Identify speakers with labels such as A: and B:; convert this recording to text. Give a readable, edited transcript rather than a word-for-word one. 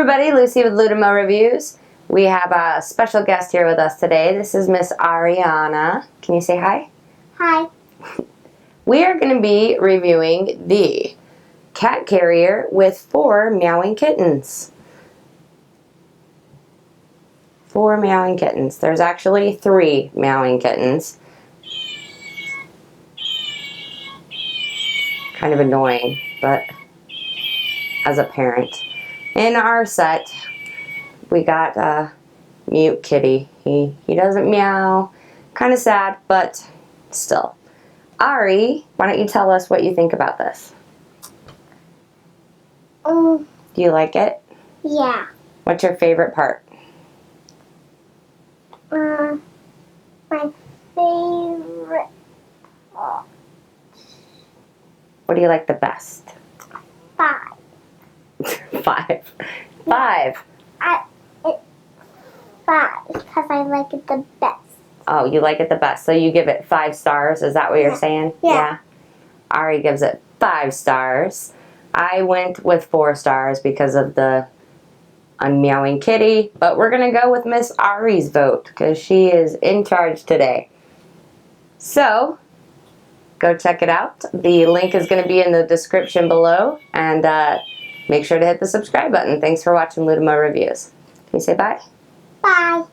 A: everybody, Lucy with Ludomo Reviews. We have a special guest here with us today. This is Miss Ariana. Can you say hi?
B: Hi.
A: We are going to be reviewing the cat carrier with 4 meowing kittens. 4 meowing kittens. There's actually 3 meowing kittens. Kind of annoying, but as a parent. In our set, we got a mute kitty. He doesn't meow. Kind of sad, but still. Ari, why don't you tell us what you think about this? Do you like it?
B: Yeah.
A: What's your favorite part?
B: My favorite part.
A: What do you like the best?
B: 5.
A: 5. 5.
B: It's 5 because I like it the best.
A: Oh, you like it the best. So you give it 5 stars. Is that what you're saying?
B: Yeah.
A: Ari gives it 5 stars. I went with 4 stars because of the meowing kitty. But we're going to go with Miss Ari's vote because she is in charge today. So, go check it out. The link is going to be in the description below. And make sure to hit the subscribe button. Thanks for watching Ludomo Reviews. Can you say bye?
B: Bye.